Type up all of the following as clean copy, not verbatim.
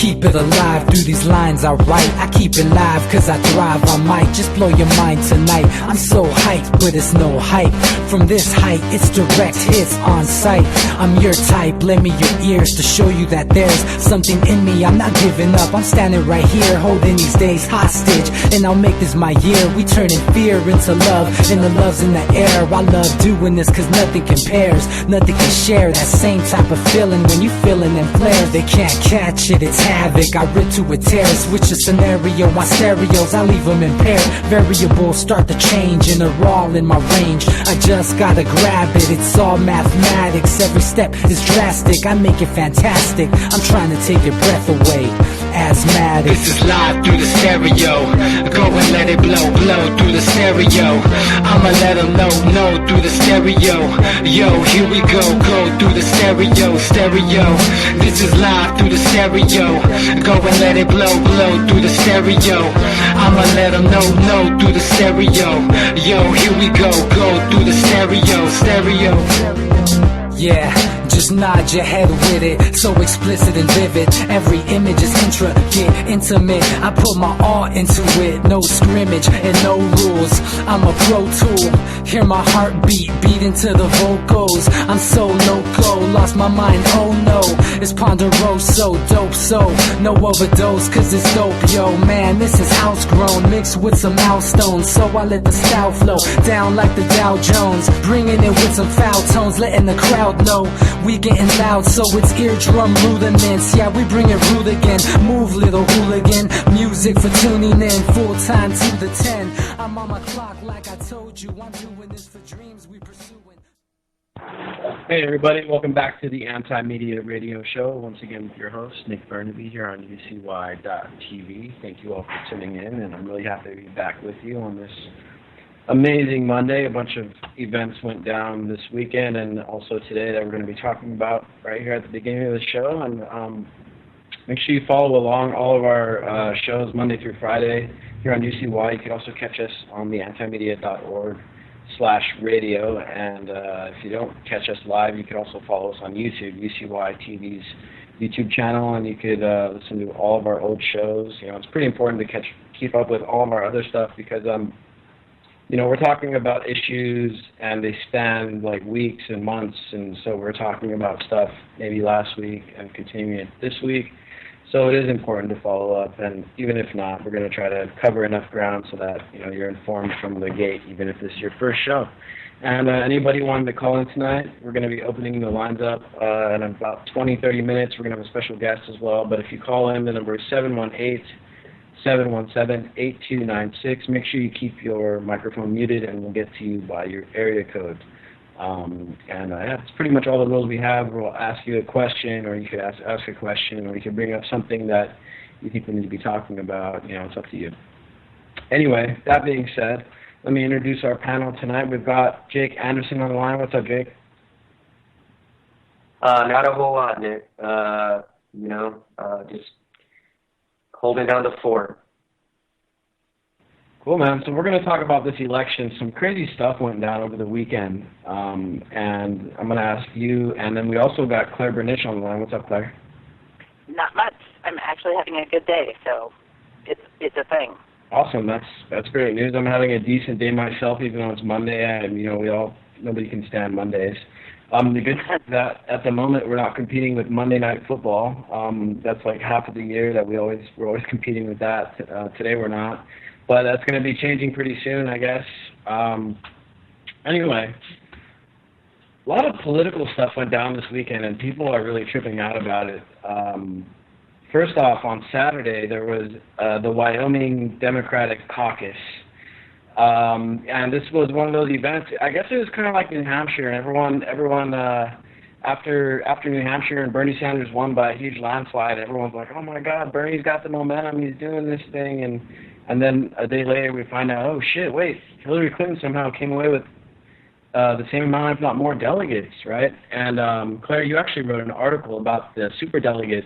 keep it alive through these lines I write. I keep it live cause I thrive. I might just blow your mind tonight. I'm so hyped, but it's no hype. From this height, it's direct hits on sight. I'm your type, lend me your ears to show you that there's something in me. I'm not giving up, I'm standing right here, holding these days hostage. And I'll make this my year. We turning fear into love, and the love's in the air. I love doing this cause nothing compares. Nothing can share that same type of feeling when you feeling them flares. They can't catch it, it's havoc. I rip to a tear, switch a scenario on stereos, I leave them impaired. Variables start to change and they're all in my range. I just gotta grab it, it's all mathematics. Every step is drastic, I make it fantastic. I'm trying to take your breath away. Asthmatic. This is live through the stereo. Go and let it blow, blow through the stereo. I'ma let them know through the stereo. Yo, here we go through the stereo, stereo. This is live through the stereo. Go and let it blow, blow through the stereo. I'ma let them know through the stereo. Yo, here we go through the stereo, stereo. Yeah, just nod your head with it, so explicit and vivid. Every image is intricate, intimate. I put my all into it, no scrimmage and no rules. I'm a pro tool, hear my heartbeat, beat into the vocals. I'm so no-go, lost my mind, oh no. It's ponderoso, dope, so no overdose, cause it's dope, yo. Man, this is house grown, mixed with some milestones. So I let the style flow down like the Dow Jones, bringing it with some foul tones, letting the crowd know we getting loud, so it's eardrum rudiments. Yeah, we bring it rude again. Move, little hooligan. Music for tuning in, full time to the 10. I'm on my clock like I told you. I'm doing this for dreams we pursuing. Hey everybody, welcome back to the Anti-Media Radio Show. Once again with your host, Nick Bernabe here on UCY.TV. Thank you all for tuning in, and I'm really happy to be back with you on this amazing Monday. A bunch of events went down this weekend and also today that we're going to be talking about right here at the beginning of the show. And make sure you follow along all of our shows Monday through Friday here on UCY. You can also catch us on the antimedia.org/radio. And if you don't catch us live, you can also follow us on YouTube, UCY TV's YouTube channel, and you could listen to all of our old shows. You know, it's pretty important to keep up with all of our other stuff because you know, we're talking about issues and they span like weeks and months, and so we're talking about stuff maybe last week and continuing it this week. So it is important to follow up, and even if not, we're going to try to cover enough ground so that, you know, you're informed from the gate, even if this is your first show. And anybody wanting to call in tonight, we're going to be opening the lines up in about 20-30 minutes. We're going to have a special guest as well, but if you call in, the number is 718-717-8296. Make sure you keep your microphone muted, and we'll get to you by your area code. Yeah, that's pretty much all the rules we have. We'll ask you a question, or you could ask a question, or you could bring up something that you think we need to be talking about. You know, it's up to you. Anyway, that being said, let me introduce our panel tonight. We've got Jake Anderson on the line. What's up, Jake? Not a whole lot, Nick. Just holding down the fort. Cool, man. So we're going to talk about this election. Some crazy stuff went down over the weekend, and I'm going to ask you, and then we also got Claire Bernish on the line. What's up, Claire? Not much. I'm actually having a good day, so it's a thing. Awesome. That's great news. I'm having a decent day myself, even though it's Monday, and nobody can stand Mondays. The good thing is that at the moment we're not competing with Monday Night Football. That's like half of the year that we're always competing with that. Today we're not, but that's going to be changing pretty soon, I guess. Anyway, a lot of political stuff went down this weekend, and people are really tripping out about it. First off, on Saturday there was the Wyoming Democratic Caucus. And this was one of those events. I guess it was kind of like New Hampshire, and everyone after New Hampshire and Bernie Sanders won by a huge landslide, everyone's like, oh my God, Bernie's got the momentum, he's doing this thing, and then a day later we find out, oh shit, wait, Hillary Clinton somehow came away with the same amount, if not more, delegates, right? And Claire, you actually wrote an article about the superdelegate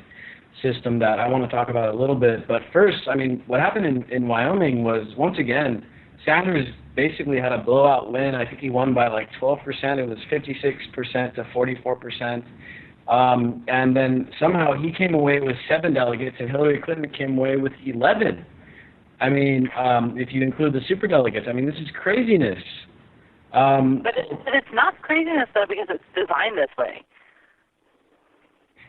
system that I want to talk about a little bit. But first, I mean, what happened in Wyoming was, once again, Sanders basically had a blowout win. I think he won by like 12%. It was 56% to 44%. And then somehow he came away with 7 delegates, and Hillary Clinton came away with 11. I mean, if you include the superdelegates, I mean, this is craziness. But it's not craziness, though, because it's designed this way.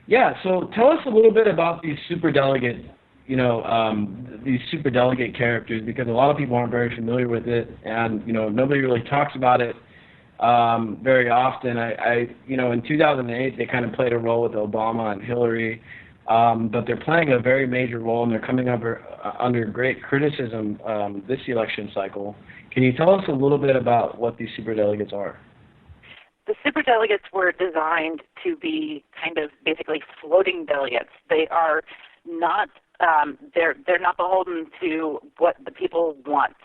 Yeah, so tell us a little bit about these superdelegate, these superdelegate characters, because a lot of people aren't very familiar with it, and, nobody really talks about it very often. In 2008, they kind of played a role with Obama and Hillary, but they're playing a very major role, and they're coming up under great criticism this election cycle. Can you tell us a little bit about what these superdelegates are? The superdelegates were designed to be kind of basically floating delegates. They are not they're not beholden to what the people want.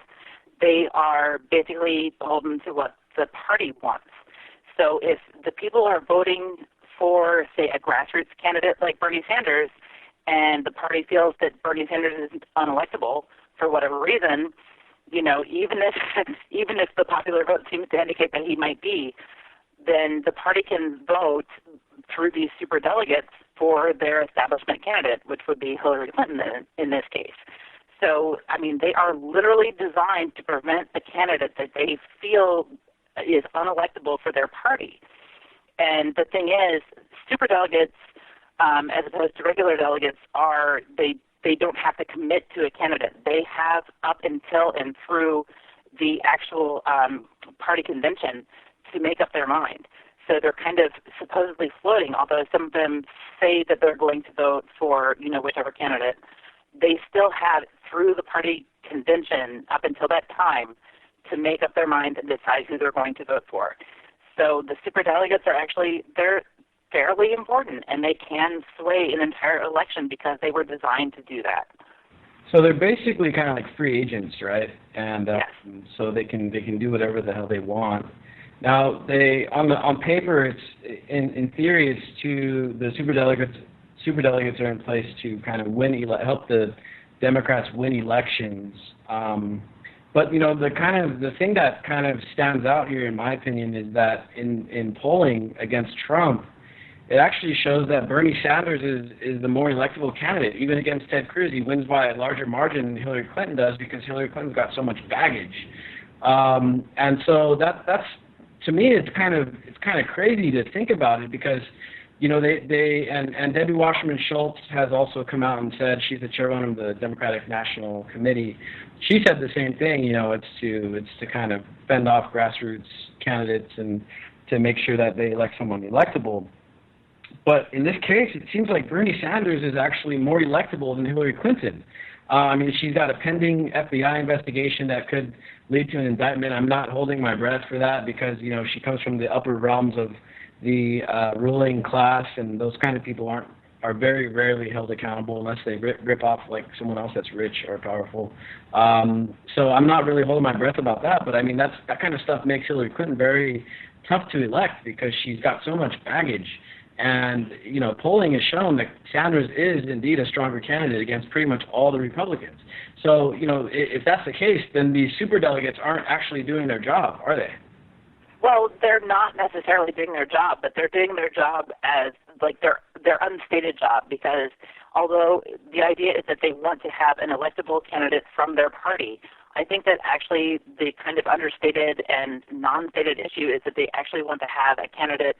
They are basically beholden to what the party wants. So if the people are voting for, say, a grassroots candidate like Bernie Sanders, and the party feels that Bernie Sanders is unelectable for whatever reason, even if the popular vote seems to indicate that he might be, then the party can vote through these superdelegates for their establishment candidate, which would be Hillary Clinton in this case. So, I mean, they are literally designed to prevent the candidate that they feel is unelectable for their party. And the thing is, superdelegates, as opposed to regular delegates, they don't have to commit to a candidate. They have up until and through the actual party convention to make up their mind. So they're kind of supposedly floating, although some of them say that they're going to vote for, whichever candidate. They still have, through the party convention up until that time, to make up their mind and decide who they're going to vote for. So the superdelegates are actually, they're fairly important, and they can sway an entire election because they were designed to do that. So they're basically kind of like free agents, right? And yes. So they can do whatever the hell they want. Now, on paper, it's in theory, it's the superdelegates are in place to kind of help the Democrats win elections. But the thing that kind of stands out here, in my opinion, is that in polling against Trump, it actually shows that Bernie Sanders is the more electable candidate. Even against Ted Cruz, he wins by a larger margin than Hillary Clinton does because Hillary Clinton's got so much baggage. And so that's, to me, it's kind of crazy to think about it because, they Debbie Wasserman Schultz has also come out and said, she's the chairwoman of the Democratic National Committee. She said the same thing. It's to kind of fend off grassroots candidates and to make sure that they elect someone electable. But in this case, it seems like Bernie Sanders is actually more electable than Hillary Clinton. She's got a pending FBI investigation that could lead to an indictment. I'm not holding my breath for that because, she comes from the upper realms of the ruling class, and those kind of people are very rarely held accountable unless they rip off like someone else that's rich or powerful. So I'm not really holding my breath about that, but that kind of stuff makes Hillary Clinton very tough to elect because she's got so much baggage. And, polling has shown that Sanders is indeed a stronger candidate against pretty much all the Republicans. So, if that's the case, then these superdelegates aren't actually doing their job, are they? Well, they're not necessarily doing their job, but they're doing their job as, like, their unstated job because although the idea is that they want to have an electable candidate from their party, I think that actually the kind of understated and non-stated issue is that they actually want to have a candidate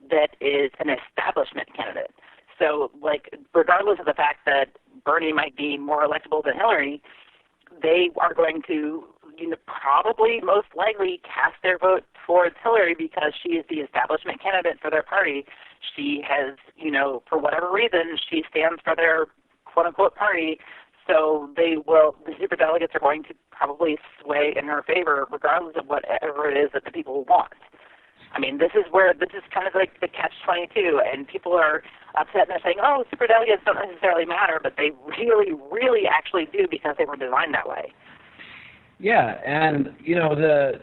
that is an establishment candidate. So, regardless of the fact that Bernie might be more electable than Hillary, they are going to, probably most likely cast their vote towards Hillary because she is the establishment candidate for their party. She has, for whatever reason, she stands for their quote-unquote party. So the superdelegates are going to probably sway in her favor regardless of whatever it is that the people want. This is kind of like the catch-22, and people are upset and they're saying, oh, superdelegates don't necessarily matter, but they really, really actually do because they were designed that way. Yeah, and,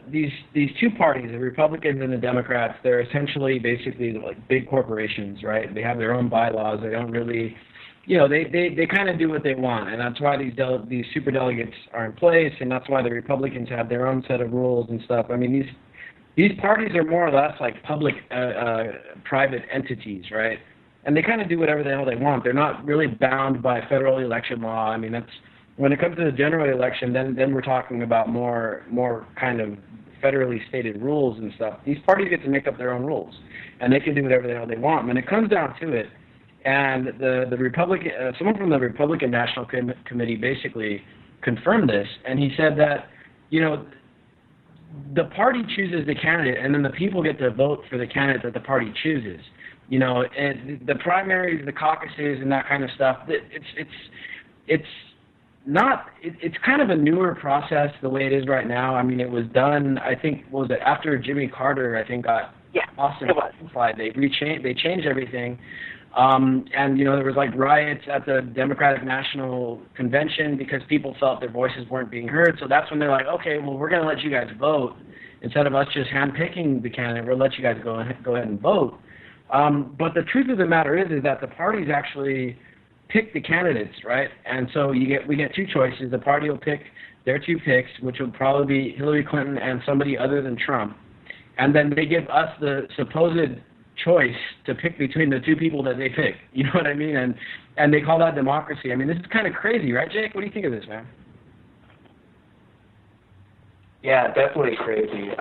these two parties, the Republicans and the Democrats, they're essentially basically like big corporations, right? They have their own bylaws. They don't really, they kind of do what they want, and that's why these superdelegates are in place, and that's why the Republicans have their own set of rules and stuff. These parties are more or less like public, private entities, right? and they kind of do whatever the hell they want. They're not really bound by federal election law. I mean, that's when it comes to the general election, then we're talking about more kind of federally stated rules and stuff. These parties get to make up their own rules, and they can do whatever the hell they want. When it comes down to it, and the Republican, someone from the Republican National Committee basically confirmed this, and he said that, you know, the party chooses the candidate, and then the people get to vote for the candidate that the party chooses. You know, and the primaries, the caucuses, and that kind of stuff. It's kind of a newer process the way it is right now. I mean, it was done, I think, what was it, after Jimmy Carter, I think, got ossified. They changed everything. And, you know, there was like riots at the Democratic National Convention because people felt their voices weren't being heard. So that's when they're like, okay, well, we're going to let you guys vote. Instead of us just handpicking the candidate, we'll let you guys go ahead and vote. But the truth of the matter is that the parties actually pick the candidates, right? And so we get two choices. The party will pick their two picks, which will probably be Hillary Clinton and somebody other than Trump. And then they give us the supposed choice to pick between the two people that they pick. You know what I mean? And they call that democracy. I mean, this is kind of crazy, right, Jake? What do you think of this, man? Yeah, definitely crazy.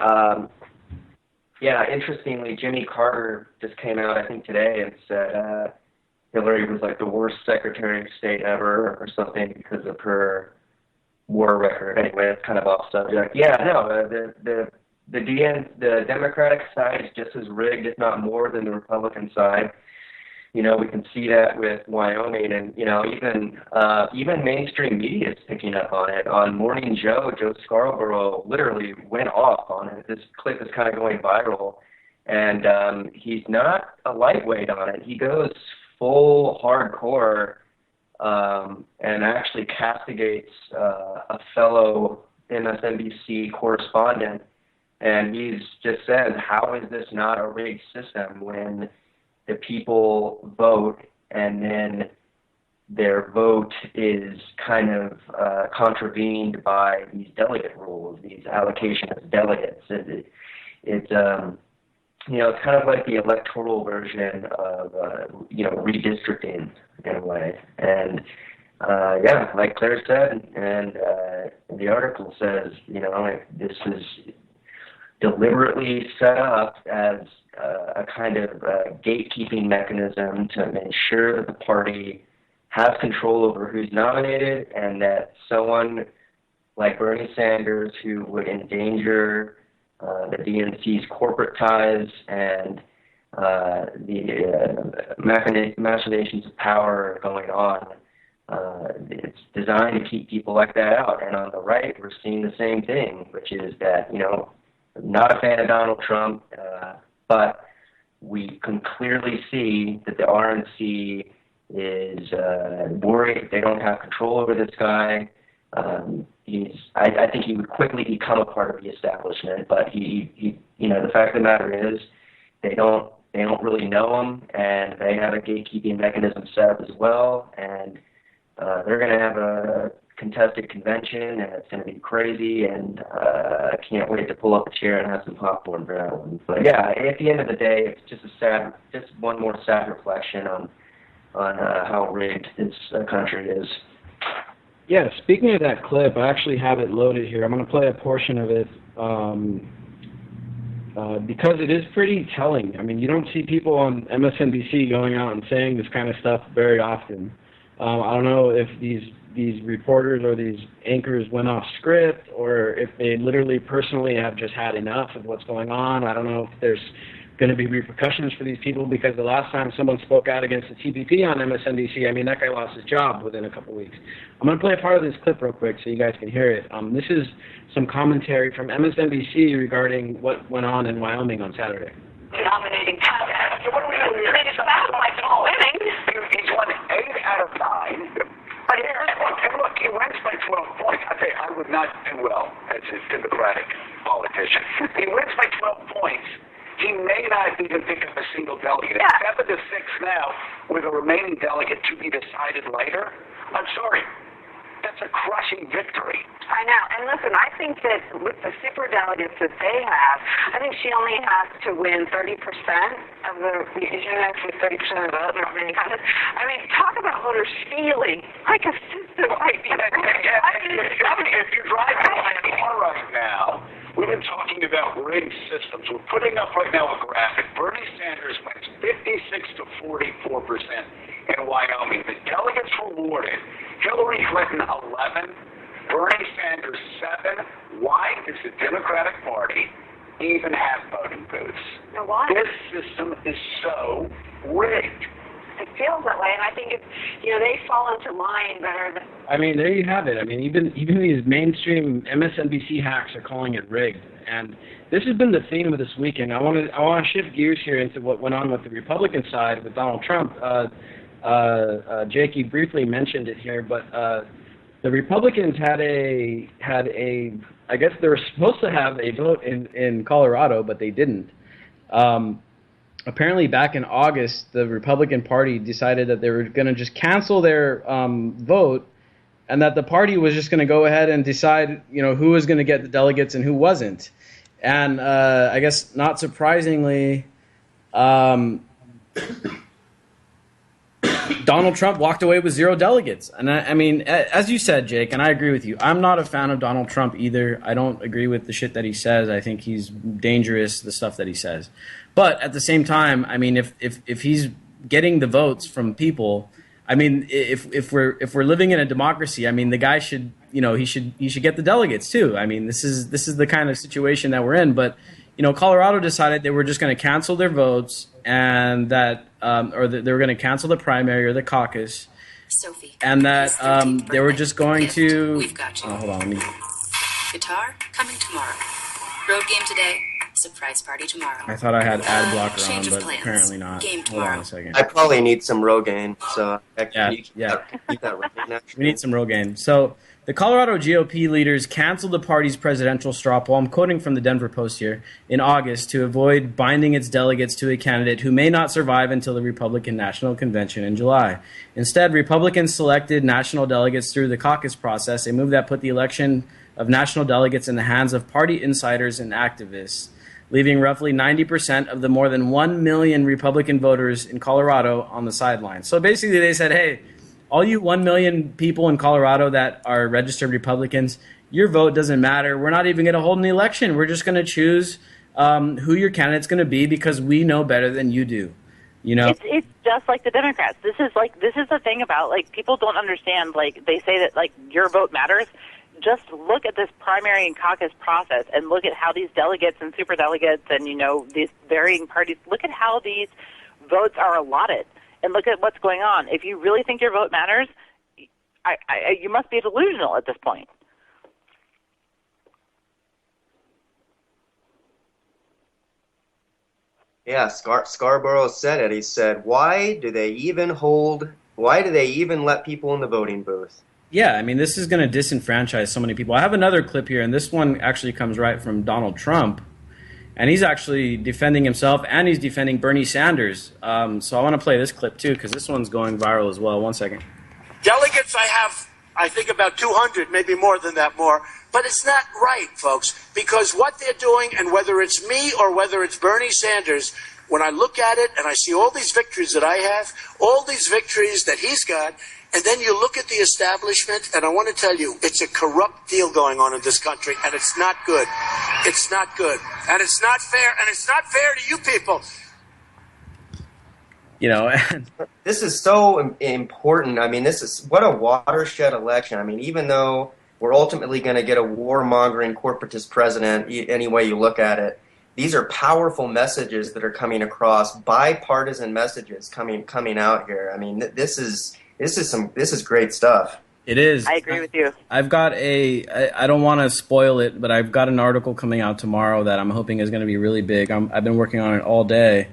Yeah, interestingly, Jimmy Carter just came out, I think, today and said Hillary was like the worst Secretary of State ever or something because of her war record. Anyway, it's kind of off subject. Yeah, no, the Democratic side is just as rigged, if not more, than the Republican side. You know, we can see that with Wyoming, and you know, even mainstream media is picking up on it. On Morning Joe Scarborough literally went off on it. This clip is kind of going viral, and he's not a lightweight on it. He goes full hardcore, and actually castigates a fellow MSNBC correspondent. And he's just said, how is this not a rigged system when the people vote and then their vote is kind of contravened by these delegate rules, these allocation of delegates. It's you know, it's kind of like the electoral version of, you know, redistricting in a way. And, yeah, like Claire said, and the article says, you know, this is deliberately set up as a kind of gatekeeping mechanism to ensure that the party has control over who's nominated, and that someone like Bernie Sanders, who would endanger the DNC's corporate ties and the machinations of power going on, it's designed to keep people like that out. And on the right, we're seeing the same thing, which is that, you know, not a fan of Donald Trump, but we can clearly see that the RNC is worried they don't have control over this guy. I think he would quickly become a part of the establishment, but he you know, the fact of the matter is they don't really know him, and they have a gatekeeping mechanism set up as well, and they're going to have a contested convention, and it's going to be crazy, and I can't wait to pull up a chair and have some popcorn for that one. But yeah, at the end of the day, it's just one more sad reflection on how rigged this country is. Yeah, speaking of that clip, I actually have it loaded here. I'm going to play a portion of it because it is pretty telling. I mean, you don't see people on MSNBC going out and saying this kind of stuff very often. I don't know if these reporters or these anchors went off script, or if they literally personally have just had enough of what's going on. I don't know if there's going to be repercussions for these people, because the last time someone spoke out against the TPP on MSNBC, I mean, that guy lost his job within a couple weeks. I'm going to play a part of this clip real quick so you guys can hear it. This is some commentary from MSNBC regarding what went on in Wyoming on Saturday. Nominating candidates. What are we doing here? It's about like all innings. He's won 8 out of 9. But look, he wins by 12 points. I tell you, I would not do well as a Democratic politician. He wins by 12 points. He may not even pick up a single delegate. Yeah. 7 to 6 now, with a remaining delegate to be decided later. I'm sorry. That's a crushing victory. I know. And listen, I think that with the super delegates that they have, I think she only has to win 30% of the units with 30% of the vote, not many contests. I mean, talk about voters feeling like a system might be If you're driving my car right now, we've been talking about rigged systems. We're putting up right now a graphic. Bernie Sanders wins 56 to 44% in Wyoming. The delegates rewarded. Hillary Clinton 11, Bernie Sanders 7. Why does the Democratic Party even have voting booths? Now, why? This system is so rigged. It feels that way, and I think they fall into line better than. I mean, there you have it. I mean, even these mainstream MSNBC hacks are calling it rigged, and this has been the theme of this weekend. I want to shift gears here into what went on with the Republican side with Donald Trump. Jake, you briefly mentioned it here, but the Republicans had a I guess they were supposed to have a vote in Colorado, but they didn't. Apparently, back in August, the Republican Party decided that they were going to just cancel their vote, and that the party was just going to go ahead and decide, who was going to get the delegates and who wasn't. And I guess, not surprisingly, Donald Trump walked away with 0 delegates. And I mean, as you said, Jake, and I agree with you, I'm not a fan of Donald Trump either. I don't agree with the shit that he says. I think he's dangerous, the stuff that he says. But at the same time, I mean, if he's getting the votes from people, I mean, if we're living in a democracy, I mean, the guy should, he should get the delegates too. I mean, this is the kind of situation that we're in. But Colorado decided they were just going to cancel their votes, and that they were going to cancel the primary or the caucus, Sophie, and that they were just going to. We've got you. Oh, hold on, let me. Guitar coming tomorrow. Road game today. Surprise party tomorrow. I thought I had ad blocker on, change of but plans. apparently not. Game Hold tomorrow. on a second. I probably need some Rogaine, so Yeah. keep that Rogaine. We need some Rogaine. So the Colorado GOP leaders canceled the party's presidential straw poll, I'm quoting from the Denver Post here, in August to avoid binding its delegates to a candidate who may not survive until the Republican National Convention in July. Instead, Republicans selected national delegates through the caucus process, a move that put the election of national delegates in the hands of party insiders and activists, leaving roughly 90% of the more than 1 million Republican voters in Colorado on the sidelines. So basically they said, hey, all you 1 million people in Colorado that are registered Republicans, your vote doesn't matter. We're not even going to hold an election. We're just going to choose who your candidate's going to be because we know better than you do. It's just like the Democrats. This is the thing about, people don't understand, they say that, your vote matters. Just look at this primary and caucus process and look at how these delegates and superdelegates and, these varying parties, look at how these votes are allotted and look at what's going on. If you really think your vote matters, you must be delusional at this point. Yeah, Scarborough said it. He said, why do they even let people in the voting booth? Yeah, I mean, this is going to disenfranchise so many people. I have another clip here, and this one actually comes right from Donald Trump, and he's actually defending himself, and he's defending Bernie Sanders. So I want to play this clip, too, because this one's going viral as well. 1 second. Delegates I think about 200, maybe more than that more. But it's not right, folks, because what they're doing, and whether it's me or whether it's Bernie Sanders, when I look at it and I see all these victories that I have, all these victories that he's got, and then you look at the establishment, and I want to tell you, it's a corrupt deal going on in this country, and it's not good. It's not good. And it's not fair, and it's not fair to you people. This is so important. I mean, this is what a watershed election. I mean, even though we're ultimately going to get a warmongering corporatist president, any way you look at it, these are powerful messages that are coming across, bipartisan messages coming out here. I mean, this is great stuff. It is. I agree with you. I've got I don't want to spoil it, but I've got an article coming out tomorrow that I'm hoping is going to be really big. I've been working on it all day.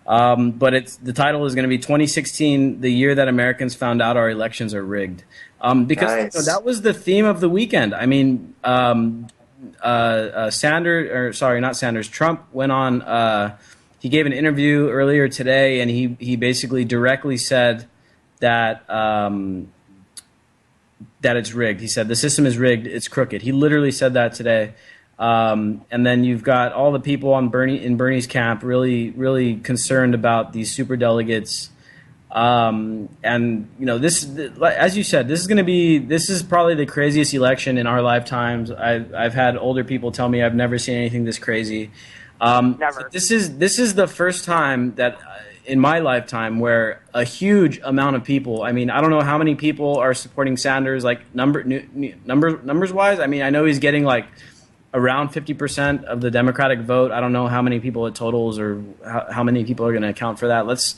But the title is going to be 2016, the year that Americans found out our elections are rigged. Because Nice. that was the theme of the weekend. I mean, Trump went on, he gave an interview earlier today, and he basically directly said that that it's rigged. He said the system is rigged, it's crooked. He literally said that today. And then you've got all the people in Bernie's camp really concerned about these superdelegates. And this, as you said, this is probably the craziest election in our lifetimes. I've had older people tell me I've never seen anything this crazy. Never. This is the first time that in my lifetime where a huge amount of people, I mean, I don't know how many people are supporting Sanders, like numbers wise. I mean, I know he's getting like around 50% of the Democratic vote. I don't know how many people it totals or how many people are going to account for that. Let's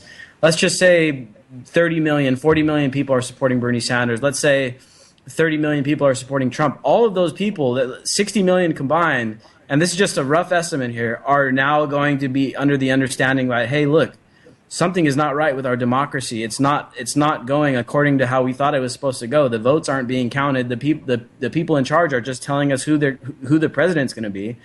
just say 30 million, 40 million people are supporting Bernie Sanders. Let's say 30 million people are supporting Trump. All of those people, 60 million combined, and this is just a rough estimate here, are now going to be under the understanding that, hey, look, something is not right with our democracy. It's not going according to how we thought it was supposed to go. The votes aren't being counted. The people in charge are just telling us who the president's going to be.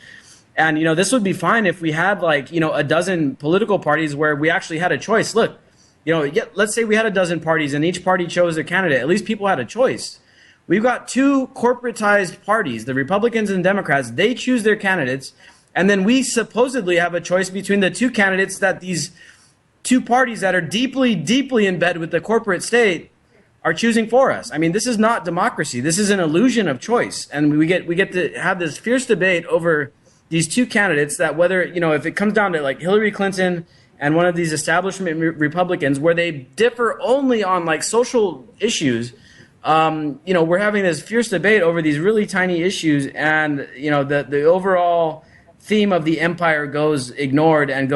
And this would be fine if we had a dozen political parties where we actually had a choice. Look, let's say we had a dozen parties and each party chose a candidate. At least people had a choice. We've got two corporatized parties, the Republicans and Democrats. They choose their candidates, and then we supposedly have a choice between the two candidates that these two parties that are deeply, deeply in bed with the corporate state are choosing for us. I mean, this is not democracy. This is an illusion of choice. And we get to have this fierce debate over these two candidates that whether, if it comes down to like Hillary Clinton and one of these establishment Republicans where they differ only on like social issues, we're having this fierce debate over these really tiny issues, and, the overall theme of the empire goes ignored and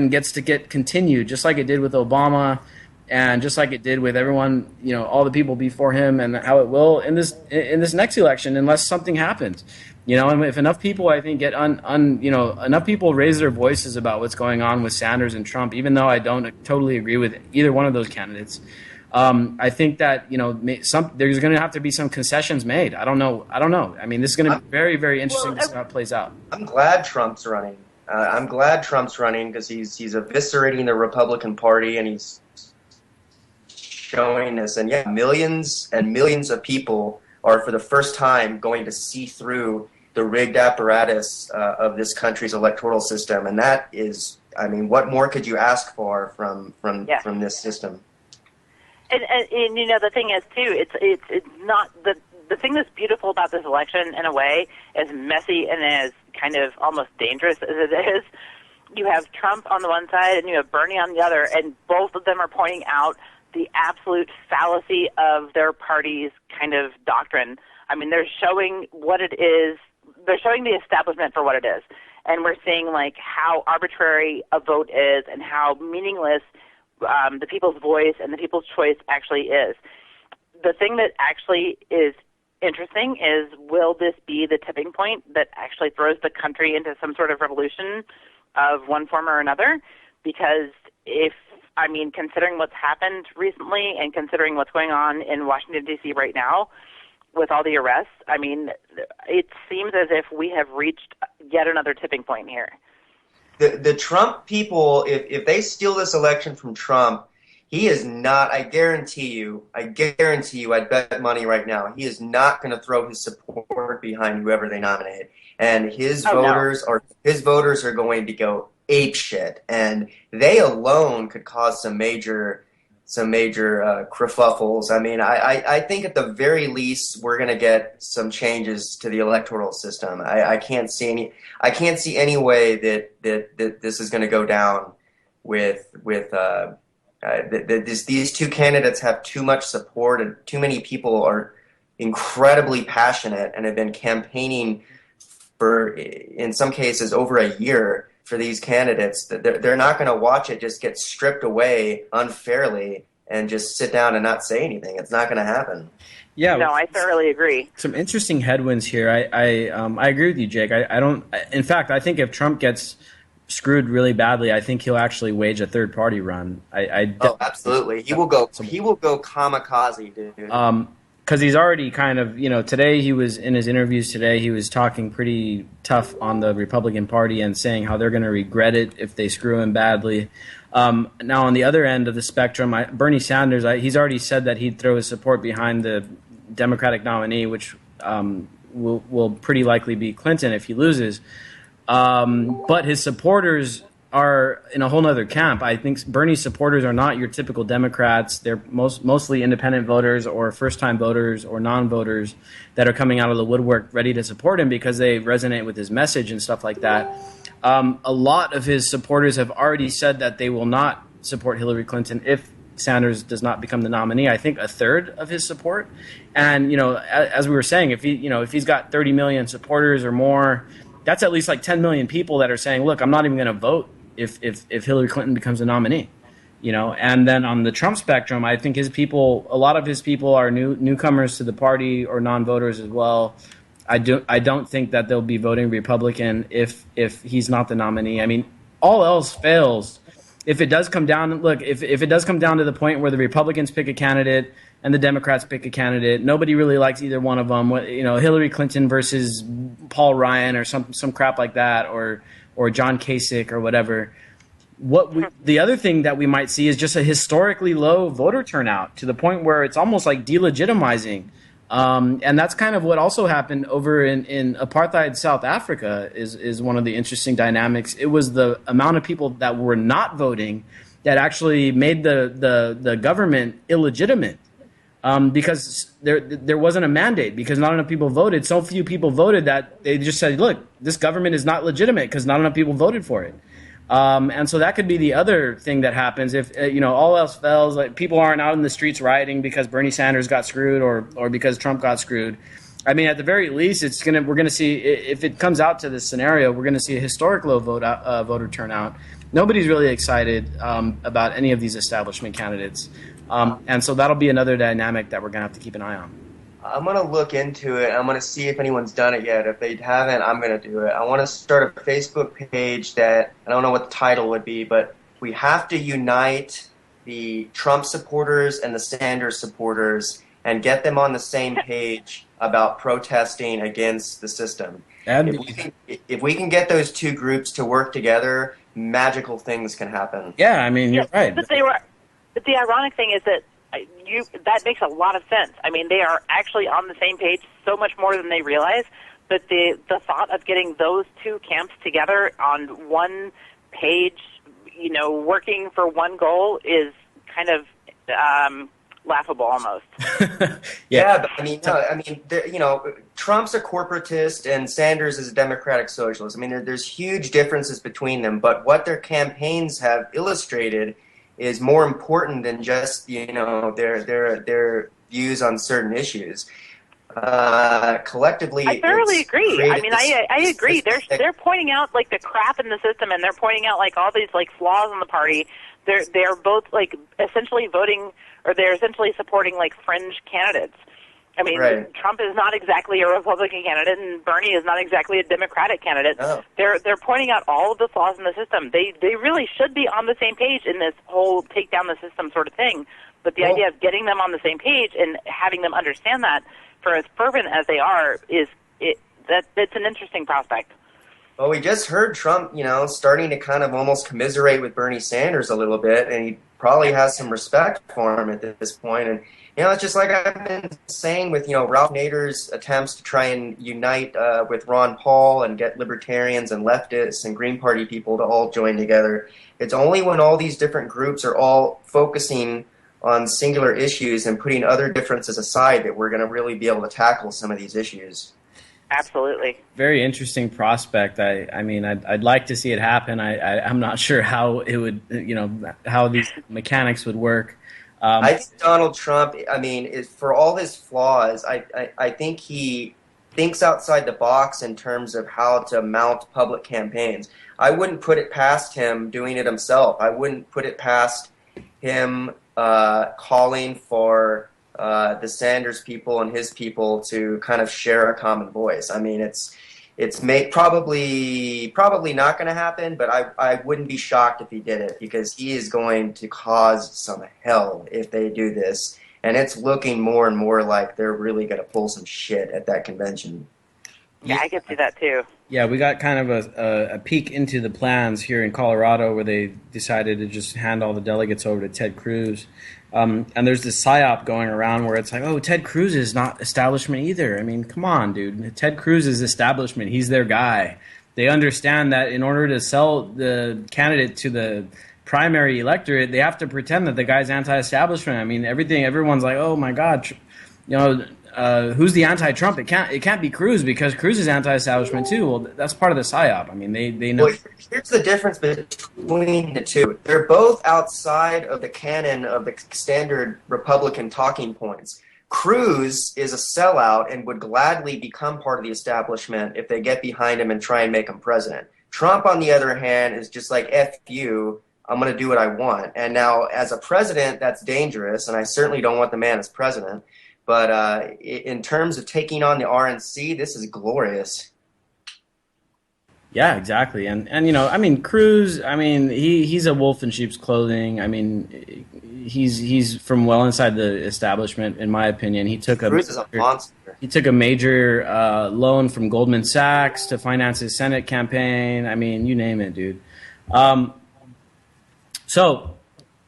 gets to get continued, just like it did with Obama and just like it did with everyone, all the people before him, and how it will in this next election unless something happens. And if enough people, I think, enough people raise their voices about what's going on with Sanders and Trump, even though I don't totally agree with either one of those candidates, I think that there's going to have to be some concessions made. I don't know. I mean, this is going to be very, very interesting to see how it plays out. I'm glad Trump's running. Because he's eviscerating the Republican Party, and he's showing this. And millions and millions of people are for the first time going to see through the rigged apparatus of this country's electoral system, and that is, I mean, what more could you ask for from this system? And the thing is too, it's not the thing that's beautiful about this election in a way, as messy and as kind of almost dangerous as it is. You have Trump on the one side and you have Bernie on the other, and both of them are pointing out the absolute fallacy of their party's kind of doctrine. I mean, they're showing what it is. They're showing the establishment for what it is, and we're seeing like how arbitrary a vote is and how meaningless the people's voice and the people's choice actually is. The thing that actually is interesting is, will this be the tipping point that actually throws the country into some sort of revolution of one form or another? Because considering what's happened recently and considering what's going on in Washington, D.C. right now with all the arrests, I mean, it seems as if we have reached yet another tipping point here. The Trump people, if they steal this election from Trump, he is not, I guarantee you, I'd bet money right now, he is not going to throw his support behind whoever they nominate. And his voters are going to go apeshit. And they alone could cause some major kerfuffles. I mean, I think at the very least we're going to get some changes to the electoral system. I can't see any way that this is going to go down with these two candidates have too much support, and too many people are incredibly passionate and have been campaigning for, in some cases, over a year for these candidates. They're not going to watch it just get stripped away unfairly and just sit down and not say anything. It's not going to happen. Yeah, no, I thoroughly agree. Some interesting headwinds here. I agree with you, Jake. I don't. In fact, I think if Trump gets screwed really badly, I think he'll actually wage a third party run. Absolutely. He will go kamikaze, dude. Because he's already kind of, today he was in his interviews today, he was talking pretty tough on the Republican Party and saying how they're going to regret it if they screw him badly. Now, on the other end of the spectrum, Bernie Sanders, he's already said that he'd throw his support behind the Democratic nominee, which will pretty likely be Clinton if he loses. But his supporters are in a whole other camp. I think Bernie's supporters are not your typical Democrats. They're mostly independent voters or first-time voters or non-voters that are coming out of the woodwork ready to support him because they resonate with his message and stuff like that. A lot of his supporters have already said that they will not support Hillary Clinton if Sanders does not become the nominee. I think a third of his support. And, as we were saying, if he's got 30 million supporters or more, that's at least like 10 million people that are saying, look, I'm not even going to vote if Hillary Clinton becomes the nominee. And then on the Trump spectrum, I think a lot of his people are newcomers to the party or non-voters as well. I don't think that they'll be voting Republican if he's not the nominee. I mean, all else fails. If it does come down, if it does come down to the point where the Republicans pick a candidate and the Democrats pick a candidate, nobody really likes either one of them. Hillary Clinton versus Paul Ryan or some crap like that, or John Kasich or whatever. The other thing that we might see is just a historically low voter turnout to the point where it's almost like delegitimizing. And that's kind of what also happened over in apartheid South Africa is one of the interesting dynamics. It was the amount of people that were not voting that actually made the government illegitimate. Because there wasn't a mandate, because not enough people voted. So few people voted that they just said, look, this government is not legitimate because not enough people voted for it. And so that could be the other thing that happens if all else fails. Like, people aren't out in the streets rioting because Bernie Sanders got screwed or because Trump got screwed. I mean, at the very least, we're gonna see, if it comes out to this scenario, we're gonna see a historic low voter turnout. Nobody's really excited about any of these establishment candidates, and so that'll be another dynamic that we're gonna have to keep an eye on. I'm going to look into it. I'm going to see if anyone's done it yet. If they haven't, I'm going to do it. I want to start a Facebook page that, I don't know what the title would be, but we have to unite the Trump supporters and the Sanders supporters and get them on the same page about protesting against the system. If we can get those two groups to work together, magical things can happen. Yeah, I mean, you're right. But the ironic thing is that that makes a lot of sense. I mean, they are actually on the same page so much more than they realize. But the thought of getting those two camps together on one page, working for one goal is kind of laughable almost. Yeah, but Trump's a corporatist and Sanders is a democratic socialist. I mean, there's huge differences between them, but what their campaigns have illustrated is more important than just their views on certain issues. Collectively, I thoroughly agree. I mean, I agree. They're pointing out like the crap in the system, and they're pointing out like all these like flaws in the party. They're both like essentially voting, or they're essentially supporting like fringe candidates. I mean, right. Trump is not exactly a Republican candidate, and Bernie is not exactly a Democratic candidate. No. They're pointing out all of the flaws in the system. They really should be on the same page in this whole take down the system sort of thing. But the idea of getting them on the same page and having them understand that, for as fervent as they are, it's an interesting prospect. Well, we just heard Trump, starting to kind of almost commiserate with Bernie Sanders a little bit, and he probably has some respect for him at this point. And it's just like I've been saying with, Ralph Nader's attempts to try and unite with Ron Paul and get libertarians and leftists and Green Party people to all join together. It's only when all these different groups are all focusing on singular issues and putting other differences aside that we're going to really be able to tackle some of these issues. Absolutely. Very interesting prospect. I mean, I'd like to see it happen. I'm not sure how it would, how these mechanics would work. I think Donald Trump, for all his flaws, I think he thinks outside the box in terms of how to mount public campaigns. I wouldn't put it past him doing it himself. I wouldn't put it past him calling for the Sanders people and his people to kind of share a common voice. I mean, it's probably not going to happen, but I wouldn't be shocked if he did it, because he is going to cause some hell if they do this, and it's looking more and more like they're really going to pull some shit at that convention. Yeah, I could see that too. Yeah, we got kind of a peek into the plans here in Colorado where they decided to just hand all the delegates over to Ted Cruz. And there's this psyop going around where it's like, oh, Ted Cruz is not establishment either. I mean, come on, dude. Ted Cruz is establishment. He's their guy. They understand that in order to sell the candidate to the primary electorate, they have to pretend that the guy's anti-establishment. I mean, everyone's like, oh my God, who's the anti-Trump? It can't be Cruz because Cruz is anti-establishment too. Well, that's part of the psyop. I mean, they know. Well, here's the difference between the two. They're both outside of the canon of the standard Republican talking points. Cruz is a sellout and would gladly become part of the establishment if they get behind him and try and make him president. Trump, on the other hand, is just like, F you, I'm going to do what I want. And now, as a president, that's dangerous, and I certainly don't want the man as president. But in terms of taking on the RNC, this is glorious. Yeah, exactly. And I mean, Cruz, I mean, he's a wolf in sheep's clothing. I mean, he's from well inside the establishment, in my opinion. Cruz is a monster. He took a major loan from Goldman Sachs to finance his Senate campaign. I mean, you name it, dude. So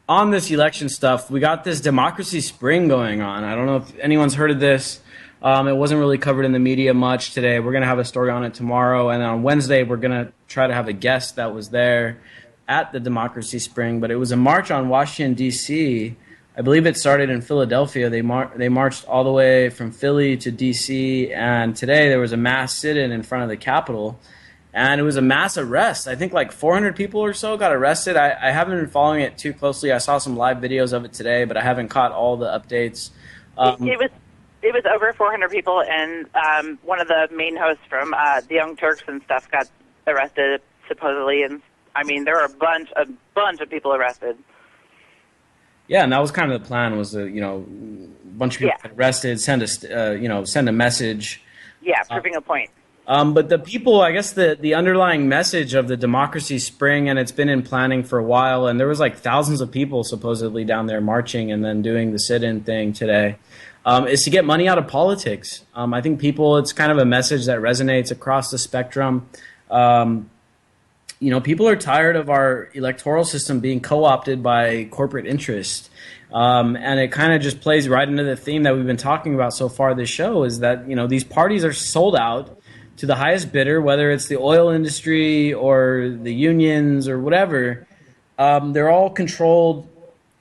on this election stuff, we got this democracy spring going on. I don't know if anyone's heard of this. It wasn't really covered in the media much today. We're going to have a story on it tomorrow. And on Wednesday, we're going to try to have a guest that was there at the Democracy Spring. But it was a march on Washington, D.C. I believe it started in Philadelphia. They marched all the way from Philly to D.C. And today there was a mass sit-in in front of the Capitol. And it was a mass arrest. I think like 400 people or so got arrested. I haven't been following it too closely. I saw some live videos of it today, but I haven't caught all the updates. It was over 400 people, and one of the main hosts from the Young Turks and stuff got arrested supposedly. And I mean, there were a bunch of people arrested. Yeah, and that was kind of the plan, was to, a bunch of people get arrested, send a message. Yeah, proving a point. But the people, I guess the underlying message of the Democracy Spring, and it's been in planning for a while, and there was like thousands of people supposedly down there marching and then doing the sit-in thing today, is to get money out of politics. I think it's kind of a message that resonates across the spectrum. People are tired of our electoral system being co-opted by corporate interest. And it kind of just plays right into the theme that we've been talking about so far this show, is that, these parties are sold out to the highest bidder, whether it's the oil industry or the unions or whatever. They're all controlled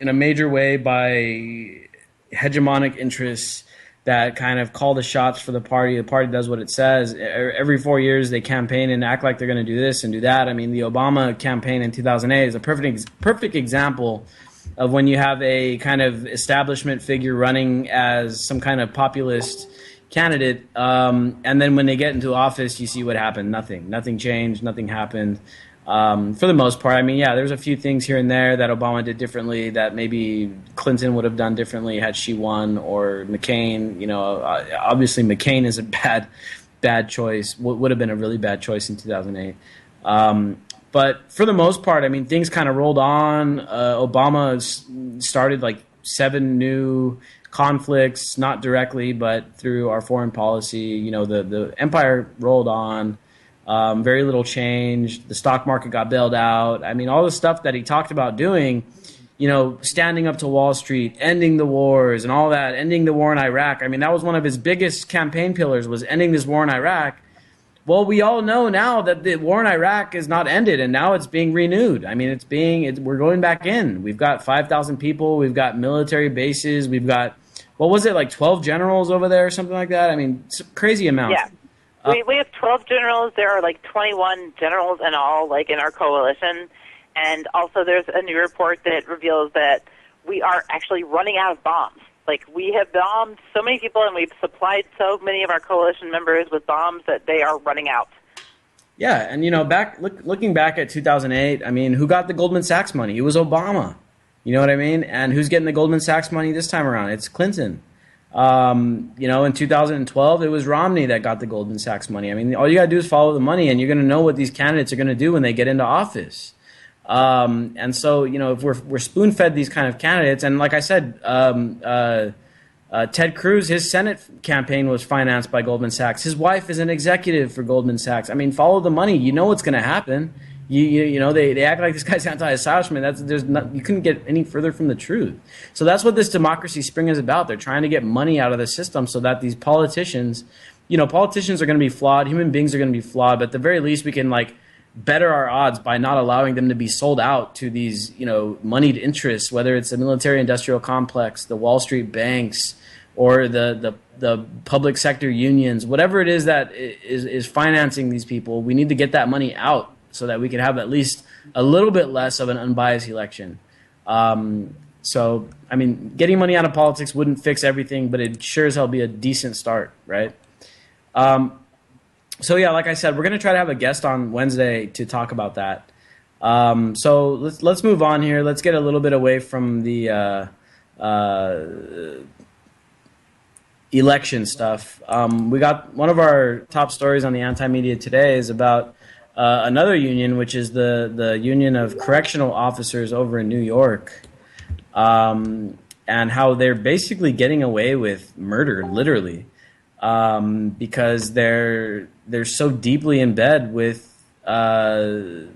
in a major way by hegemonic interests that kind of call the shots for the party. The party does what it says. Every 4 years they campaign and act like they're going to do this and do that. I mean, the Obama campaign in 2008 is a perfect example of when you have a kind of establishment figure running as some kind of populist candidate, and then when they get into office, you see what happened. Nothing changed. Nothing happened. For the most part, I mean, yeah, there's a few things here and there that Obama did differently that maybe Clinton would have done differently had she won, or McCain. Obviously McCain is a bad choice. Would have been a really bad choice in 2008. But for the most part, I mean, things kind of rolled on. Obama started like 7 new conflicts, not directly, but through our foreign policy. The empire rolled on. Very little changed. The stock market got bailed out. I mean, all the stuff that he talked about doing, standing up to Wall Street, ending the wars and all that, ending the war in Iraq. I mean, that was one of his biggest campaign pillars, was ending this war in Iraq. Well, we all know now that the war in Iraq is not ended, and now it's being renewed. I mean, we're going back in. We've got 5,000 people. We've got military bases. We've got, what was it, like 12 generals over there or something like that? I mean, it's a crazy amount. Yeah. We have 12 generals. There are like 21 generals in all, like in our coalition. And also there's a new report that reveals that we are actually running out of bombs. Like, we have bombed so many people, and we've supplied so many of our coalition members with bombs that they are running out. Yeah, and looking back at 2008, I mean, who got the Goldman Sachs money? It was Obama. You know what I mean? And who's getting the Goldman Sachs money this time around? It's Clinton. In 2012, it was Romney that got the Goldman Sachs money. I mean, all you got to do is follow the money, and you're going to know what these candidates are going to do when they get into office. And so, if we're spoon-fed these kind of candidates, and like I said, Ted Cruz, his Senate campaign was financed by Goldman Sachs. His wife is an executive for Goldman Sachs. I mean, follow the money. You know what's going to happen. You know, they act like this guy's anti-establishment. You couldn't get any further from the truth. So that's what this democracy spring is about. They're trying to get money out of the system so that these politicians, politicians are going to be flawed. Human beings are going to be flawed. But at the very least, we can better our odds by not allowing them to be sold out to these, moneyed interests, whether it's the military-industrial complex, the Wall Street banks, or the public sector unions, whatever it is that is financing these people. We need to get that money out so that we can have at least a little bit less of an unbiased election. So, I mean, getting money out of politics wouldn't fix everything, but it sure as hell be a decent start, right? So yeah, like I said, we're going to try to have a guest on Wednesday to talk about that. So let's move on here. Let's get a little bit away from the election stuff. We got one of our top stories on the anti-media today is about another union, which is the Union of Correctional Officers over in New York, and how they're basically getting away with murder, literally, because they're so deeply in bed with the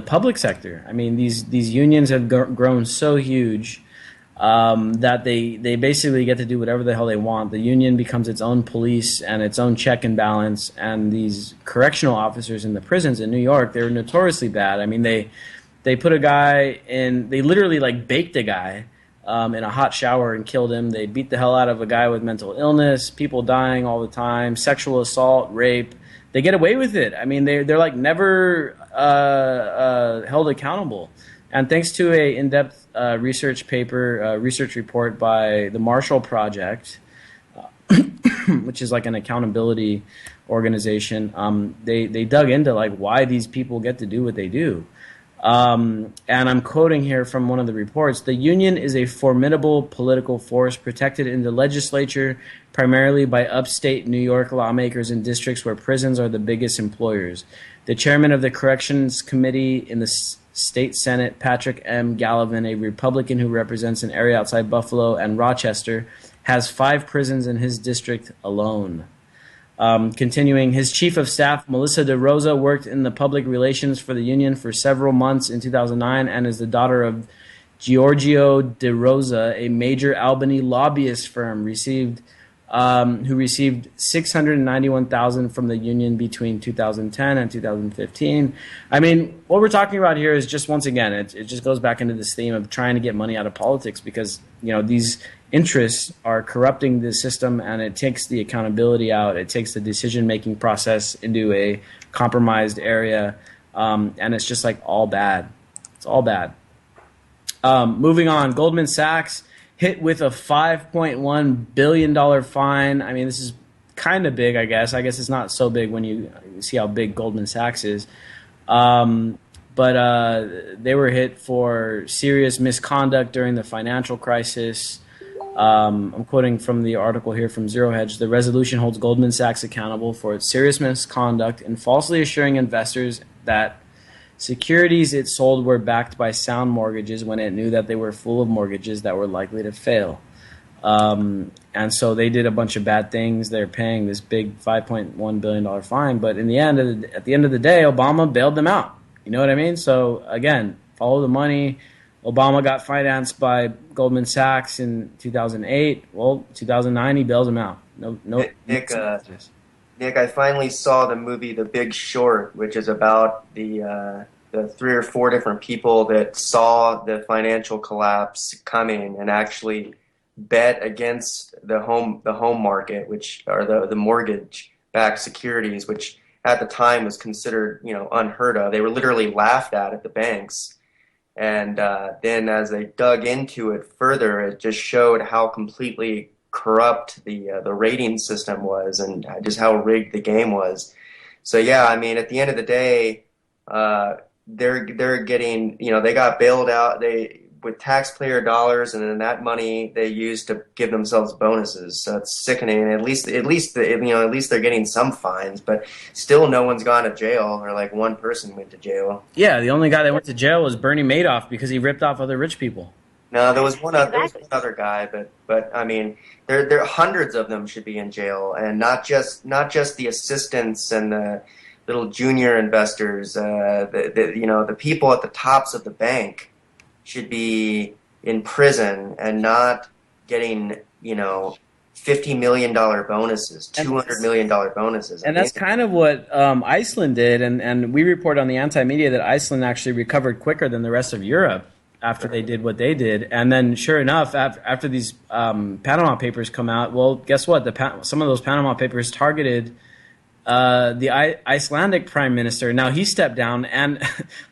public sector. I mean, these unions have grown so huge that they basically get to do whatever the hell they want. The union becomes its own police and its own check and balance. And these correctional officers in the prisons in New York, they're notoriously bad. I mean, they put a guy in, they literally baked a guy in a hot shower and killed him. They beat the hell out of a guy with mental illness, people dying all the time, sexual assault, rape. They get away with it. I mean, they're never held accountable. And thanks to a in-depth research report by the Marshall Project, which is an accountability organization, they dug into why these people get to do what they do. And I'm quoting here from one of the reports: the union is a formidable political force protected in the legislature primarily by upstate New York lawmakers in districts where prisons are the biggest employers. The chairman of the Corrections Committee in the State Senate, Patrick M. Gallivan, a Republican who represents an area outside Buffalo and Rochester, has 5 prisons in his district alone. Continuing, his chief of staff, Melissa DeRosa, worked in the public relations for the union for several months in 2009 and is the daughter of Giorgio DeRosa, a major Albany lobbyist firm, who received $691,000 from the union between 2010 and 2015. I mean, what we're talking about here is just, once again, it just goes back into this theme of trying to get money out of politics because, these interests are corrupting the system and it takes the accountability out. It takes the decision-making process into a compromised area, and it's just all bad. It's all bad. Moving on, Goldman Sachs hit with a $5.1 billion fine. I mean, this is kind of big, I guess. I guess it's not so big when you see how big Goldman Sachs is. But they were hit for serious misconduct during the financial crisis. I'm quoting from the article here from Zero Hedge. The resolution holds Goldman Sachs accountable for its serious misconduct in falsely assuring investors that securities it sold were backed by sound mortgages when it knew that they were full of mortgages that were likely to fail. And so they did a bunch of bad things. They're paying this big $5.1 billion fine. But in the end, at the end of the day, Obama bailed them out. You know what I mean? So, again, follow the money. Obama got financed by Goldman Sachs in 2008. Well, 2009, he bails them out. Nick, I finally saw the movie The Big Short, which is about the 3 or 4 different people that saw the financial collapse coming and actually bet against the home market, which are the mortgage-backed securities, which at the time was considered unheard of. They were literally laughed at the banks. And then as they dug into it further, it just showed how completely corrupt the rating system was and just how rigged the game was. So yeah, I mean, at the end of the day, they're getting, they got bailed out with taxpayer dollars, and then that money they used to give themselves bonuses. So it's sickening. At least they're getting some fines, but still no one's gone to jail, or one person went to jail. Yeah, the only guy that went to jail was Bernie Madoff because he ripped off other rich people. No, there was one Exactly. other guy, but I mean, there are hundreds of them should be in jail, and not just the assistants and the little junior investors. The people at the tops of the bank should be in prison and not getting $50 million bonuses, $200 million bonuses. And that's kind of what Iceland did, and we report on the anti-media that Iceland actually recovered quicker than the rest of Europe after they did what they did. And then, sure enough, after these Panama Papers come out, well, guess what? Some of those Panama Papers targeted the Icelandic prime minister. Now he stepped down, and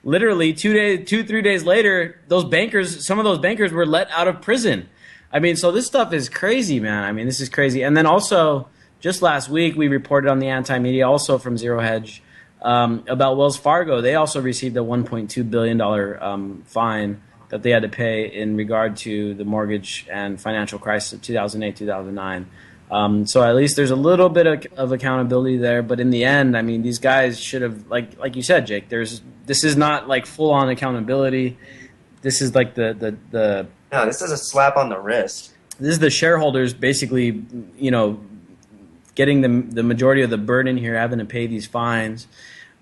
literally 3 days later, some of those bankers were let out of prison. I mean, so this stuff is crazy, man. I mean, this is crazy. And then also, just last week, we reported on the anti-media, also from Zero Hedge, about Wells Fargo. They also received a $1.2 billion fine that they had to pay in regard to the mortgage and financial crisis of 2008, 2009. So at least there's a little bit of accountability there. But in the end, I mean, these guys should have, like you said, Jake, this is not like full-on accountability. This is like the No, this is a slap on the wrist. This is the shareholders basically, getting the majority of the burden here, having to pay these fines,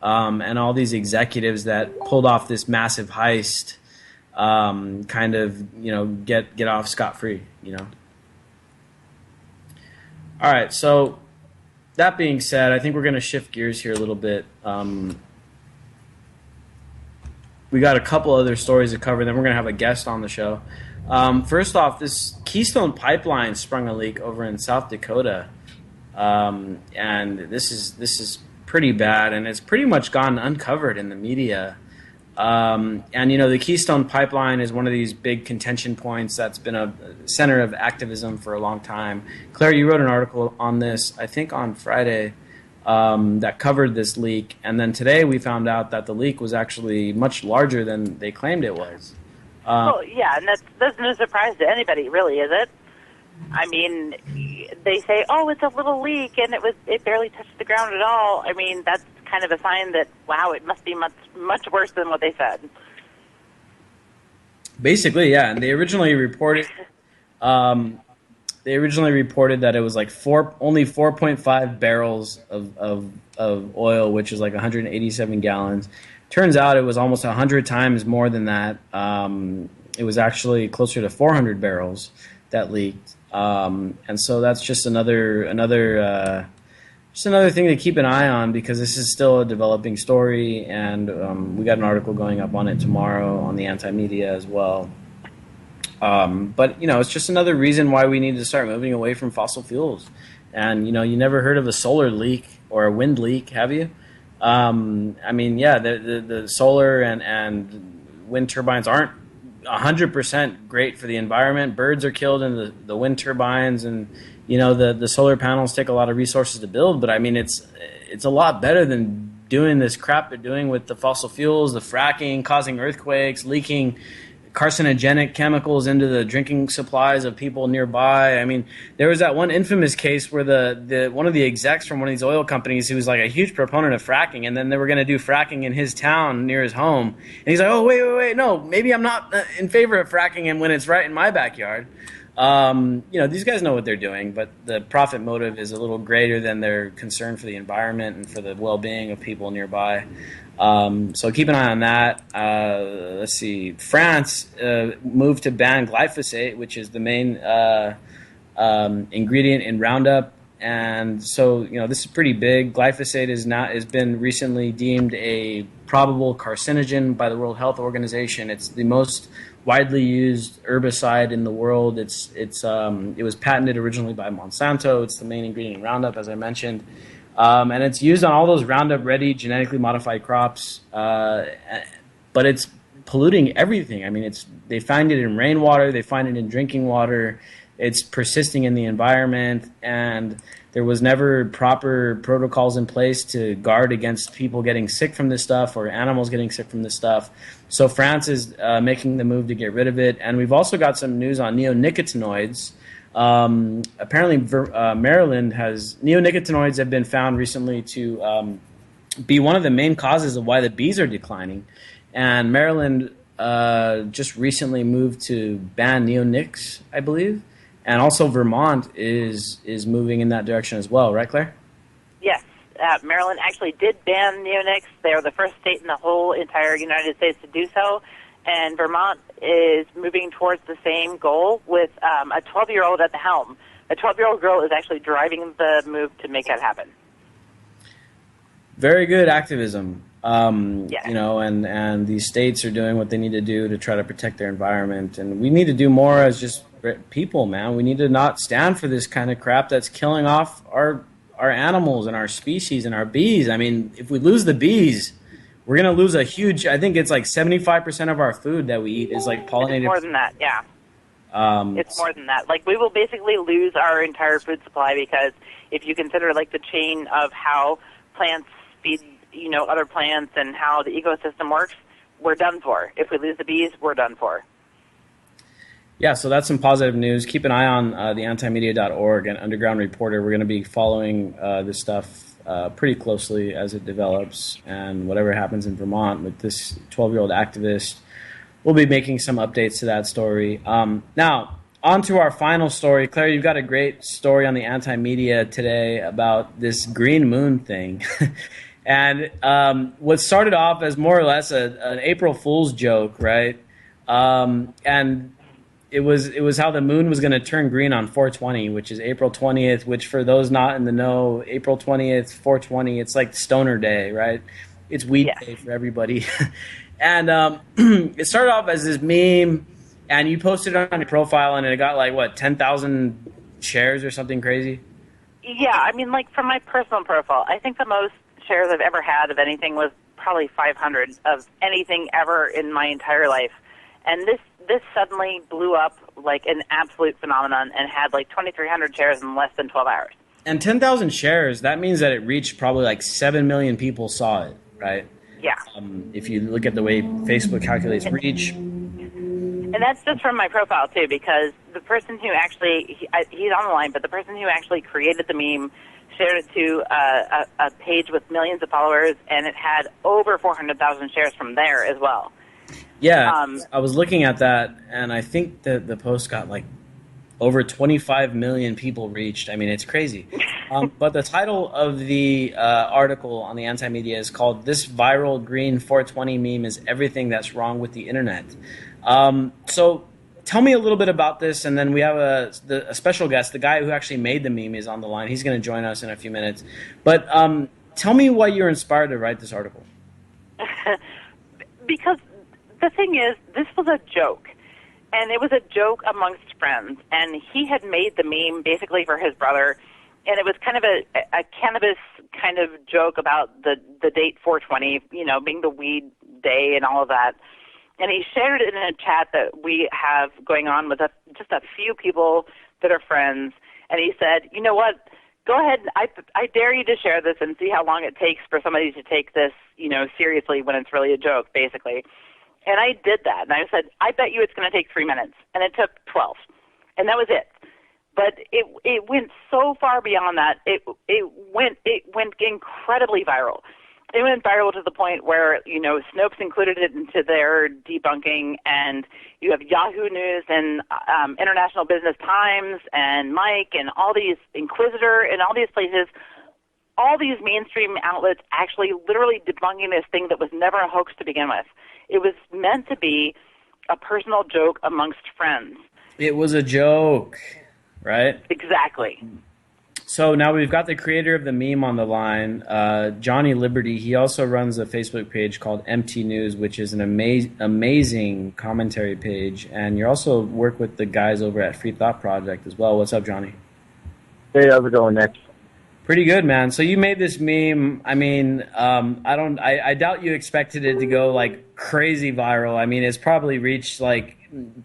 and all these executives that pulled off this massive heist, kind of, get off scot-free, All right, so that being said, I think we're going to shift gears here a little bit. We got a couple other stories to cover, then we're going to have a guest on the show. First off, this Keystone Pipeline sprung a leak over in South Dakota, and this is pretty bad, and it's pretty much gone uncovered in the media. And the Keystone Pipeline is one of these big contention points that's been a center of activism for a long time. Claire, you wrote an article on this, I think on Friday, that covered this leak, and then today we found out that the leak was actually much larger than they claimed it was. Well, yeah, and that's no surprise to anybody, really, is it? I mean, they say, "Oh, it's a little leak," and it barely touched the ground at all. I mean, that's kind of a sign that, wow, it must be much worse than what they said. Basically, yeah, and they originally reported that it was like only 4.5 barrels of oil, which is like 187 gallons. Turns out it was almost 100 times more than that. It was actually closer to 400 barrels that leaked, and so that's just another thing to keep an eye on, because this is still a developing story, and we got an article going up on it tomorrow on the anti-media as well. But it's just another reason why we need to start moving away from fossil fuels. And you never heard of a solar leak or a wind leak, have you? I mean, yeah, the solar and wind turbines aren't 100% great for the environment. Birds are killed in the wind turbines, and the solar panels take a lot of resources to build. But I mean, it's a lot better than doing this crap they're doing with the fossil fuels, the fracking, causing earthquakes, leaking carcinogenic chemicals into the drinking supplies of people nearby. I mean, there was that one infamous case where the one of the execs from one of these oil companies, who was like a huge proponent of fracking, and then they were going to do fracking in his town near his home, and he's like, "Oh, wait, no, maybe I'm not in favor of fracking, and when it's right in my backyard." These guys know what they're doing, but the profit motive is a little greater than their concern for the environment and for the well-being of people nearby. So keep an eye on that. Let's see. France moved to ban glyphosate, which is the main ingredient in Roundup, and so this is pretty big. Glyphosate has been recently deemed a probable carcinogen by the World Health Organization. It's the most widely used herbicide in the world. It was patented originally by Monsanto. It's the main ingredient in Roundup, as I mentioned. And it's used on all those Roundup-ready genetically modified crops, but it's polluting everything. I mean, they find it in rainwater, they find it in drinking water, it's persisting in the environment, and there was never proper protocols in place to guard against people getting sick from this stuff or animals getting sick from this stuff. So France is making the move to get rid of it, and we've also got some news on neonicotinoids. Apparently, Maryland has neonicotinoids have been found recently to be one of the main causes of why the bees are declining, and Maryland just recently moved to ban neonics, I believe, and also Vermont is moving in that direction as well, right, Claire? Yes. Maryland actually did ban neonics. They're the first state in the whole entire United States to do so. And Vermont is moving towards the same goal with a 12-year-old at the helm. A 12-year-old girl is actually driving the move to make that happen. Very good activism. Yeah. You know, and these states are doing what they need to do to try to protect their environment. And we need to do more as just people, man. We need to not stand for this kind of crap that's killing off our animals and our species and our bees. I mean, if we lose the bees, we're going to lose a huge, I think it's like 75% of our food that we eat is like pollinated. It's more than that, yeah. It's more than that. Like, we will basically lose our entire food supply because if you consider, like, the chain of how plants feed, you know, other plants and how the ecosystem works, we're done for. If we lose the bees, we're done for. Yeah, so that's some positive news. Keep an eye on the antimedia.org and Underground Reporter. We're going to be following this stuff pretty closely as it develops, and whatever happens in Vermont with this 12-year-old activist, we'll be making some updates to that story. Now, on to our final story. Claire, you've got a great story on the Anti-Media today about this green moon thing. And what started off as more or less an April Fool's joke, right? And it was how the moon was going to turn green on 420, which is April 20th, which for those not in the know, April 20th, 420, it's like Stoner Day, right? It's weed day for everybody. And it started off as this meme, and you posted it on your profile, and it got like, what, 10,000 shares or something crazy? Yeah, I mean, like, from my personal profile, I think the most shares I've ever had of anything was probably 500 of anything ever in my entire life. And this suddenly blew up like an absolute phenomenon and had like 2,300 shares in less than 12 hours. And 10,000 shares, that means that it reached probably like 7 million people saw it, right? Yeah. If you look at the way Facebook calculates reach. And that's just from my profile, too, because the person who actually, he's on the line, but the person who actually created the meme shared it to a page with millions of followers, and it had over 400,000 shares from there as well. Yeah, I was looking at that, and I think that the post got like over 25 million people reached. I mean, it's crazy. But the title of the article on the Anti-Media is called "This Viral Green 420 Meme is Everything That's Wrong with the Internet." So tell me a little bit about this, and then we have a special guest. The guy who actually made the meme is on the line. He's going to join us in a few minutes. But tell me why you're inspired to write this article. Because the thing is, this was a joke, and it was a joke amongst friends, and he had made the meme basically for his brother, and it was kind of a cannabis kind of joke about the date 420, you know, being the weed day and all of that. And he shared it in a chat that we have going on with just a few people that are friends, and he said, you know what, go ahead, I dare you to share this and see how long it takes for somebody to take this, you know, seriously when it's really a joke, basically. And I did that, and I said, I bet you it's going to take 3 minutes. And it took 12. And that was it. But it went so far beyond that. It went incredibly viral. It went viral to the point where, you know, Snopes included it into their debunking, and you have Yahoo News and International Business Times and Mike and all these Inquisitor and all these places, all these mainstream outlets actually literally debunking this thing that was never a hoax to begin with. It was meant to be a personal joke amongst friends. It was a joke, right? Exactly. So now we've got the creator of the meme on the line, Johnny Liberty. He also runs a Facebook page called MT News, which is an amazing commentary page. And you also work with the guys over at Free Thought Project as well. What's up, Johnny? Hey, how's it going, Nick? Pretty good, man. So you made this meme. I mean, I doubt you expected it to go like crazy viral. I mean, it's probably reached like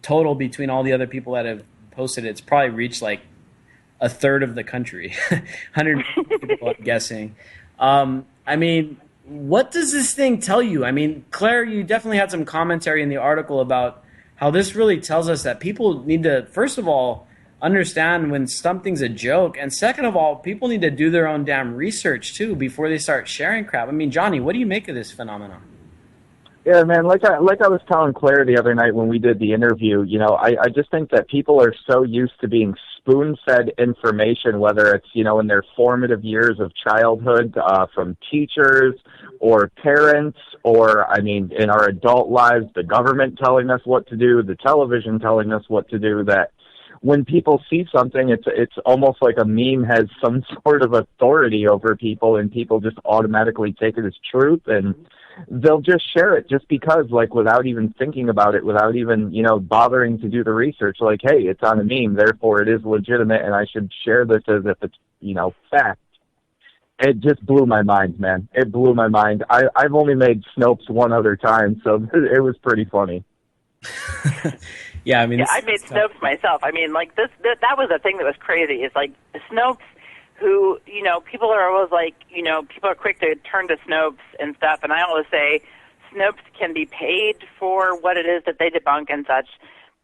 total between all the other people that have posted it. It's probably reached like a third of the country, 100 million people, I'm guessing. I mean, what does this thing tell you? I mean, Claire, you definitely had some commentary in the article about how this really tells us that people need to, first of all, understand when something's a joke, and second of all, people need to do their own damn research too before they start sharing crap. I mean, Johnny, what do you make of this phenomenon? Yeah, man, like I was telling Claire the other night when we did the interview, I just think that people are so used to being spoon-fed information, whether it's, in their formative years of childhood, from teachers or parents, or, in our adult lives, the government telling us what to do, the television telling us what to do, that when people see something, it's almost like a meme has some sort of authority over people, and people just automatically take it as truth, and they'll just share it just because, like, without even thinking about it, without even, bothering to do the research, like, hey, it's on a meme, therefore it is legitimate, and I should share this as if it's, fact. It just blew my mind, man. It blew my mind. I've only made Snopes one other time, so it was pretty funny. Yeah, I made Snopes myself. That was the thing that was crazy. Is like Snopes, who, people are always like, people are quick to turn to Snopes and stuff, and I always say Snopes can be paid for what it is that they debunk and such.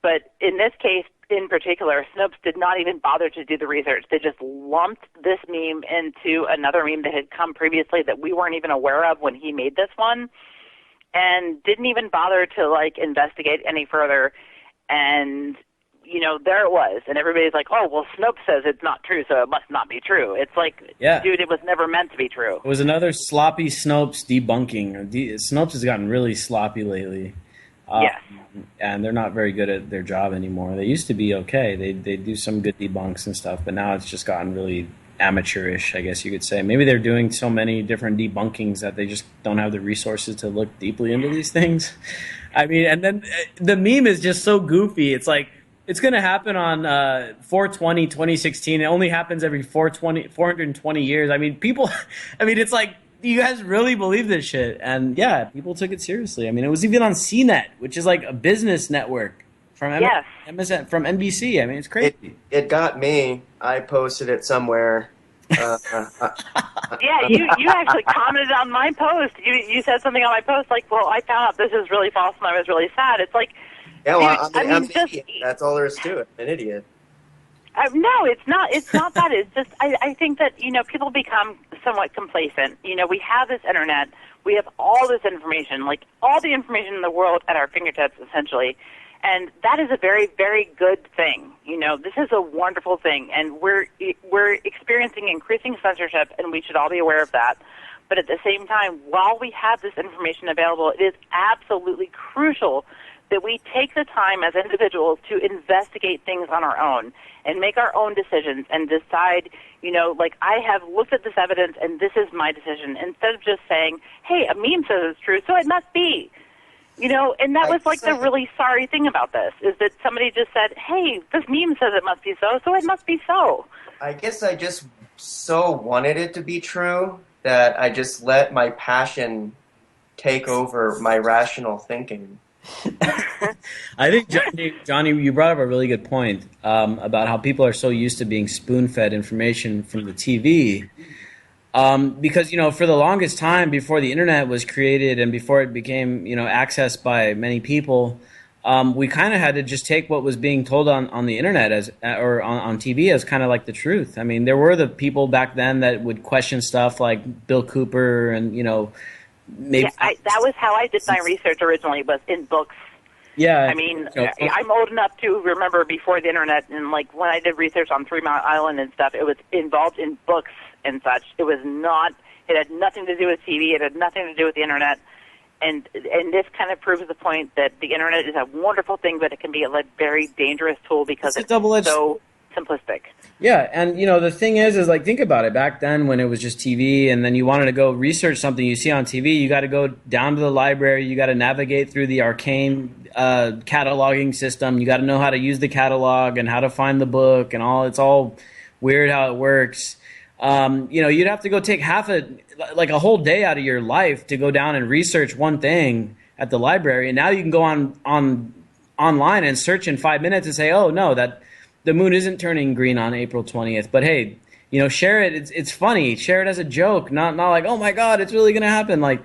But in this case in particular, Snopes did not even bother to do the research. They just lumped this meme into another meme that had come previously that we weren't even aware of when he made this one, and didn't even bother to, like, investigate any further. And there it was, and everybody's like, oh, well, Snopes says it's not true, so it must not be true. It's like, dude, it was never meant to be true. It was another sloppy Snopes debunking. Snopes has gotten really sloppy lately. Yes. And they're not very good at their job anymore. They used to be okay. They do some good debunks and stuff, but now it's just gotten really amateurish, I guess you could say. Maybe they're doing so many different debunkings that they just don't have the resources to look deeply into these things. And then the meme is just so goofy. It's like, it's going to happen on 4/20, 2016. It only happens every 420 years. It's like, you guys really believe this shit? And yeah, people took it seriously. It was even on CNET, which is like a business network from MSN, from NBC. It's crazy. It got me. I posted it somewhere. Yeah, you actually commented on my post. You said something on my post like, well, I found out this is really false and I was really sad. It's like, yeah, well, I'm an idiot. That's all there is to it. I'm an idiot. No, it's not. It's not that. It's just I think that people become somewhat complacent. We have this internet. We have all this information, like all the information in the world at our fingertips, essentially, and that is a very, very good thing. This is a wonderful thing, and we're experiencing increasing censorship, and we should all be aware of that. But at the same time, while we have this information available, it is absolutely crucial that we take the time as individuals to investigate things on our own and make our own decisions and decide, like, I have looked at this evidence and this is my decision, instead of just saying, hey, a meme says it's true, so it must be. And that was like the really sorry thing about this, is that somebody just said, hey, this meme says it must be so, so it must be so. I guess I just so wanted it to be true that I just let my passion take over my rational thinking. I think, Johnny, you brought up a really good point about how people are so used to being spoon-fed information from the TV. Because, for the longest time before the internet was created and before it became, accessed by many people, we kind of had to just take what was being told on the internet or on TV as kind of like the truth. There were the people back then that would question stuff like Bill Cooper and, maybe. Yeah, that was how I did my research originally, was in books. Yeah. I'm old enough to remember before the internet, and like when I did research on 3 Mile Island and stuff, it was involved in books and such. It had nothing to do with TV. It had nothing to do with the internet. And this kind of proves the point that the internet is a wonderful thing, but it can be a very dangerous tool because it's so simplistic. Yeah, and the thing is like, think about it. Back then when it was just TV, and then you wanted to go research something you see on TV, you got to go down to the library, you got to navigate through the arcane cataloging system, you got to know how to use the catalog and how to find the book and all. It's all weird how it works. You'd have to go take a whole day out of your life to go down and research one thing at the library, and now you can go online and search in 5 minutes and say, oh no, that the moon isn't turning green on April 20th, but hey, share it. It's funny. Share it as a joke, not like, oh my God, it's really going to happen. Like,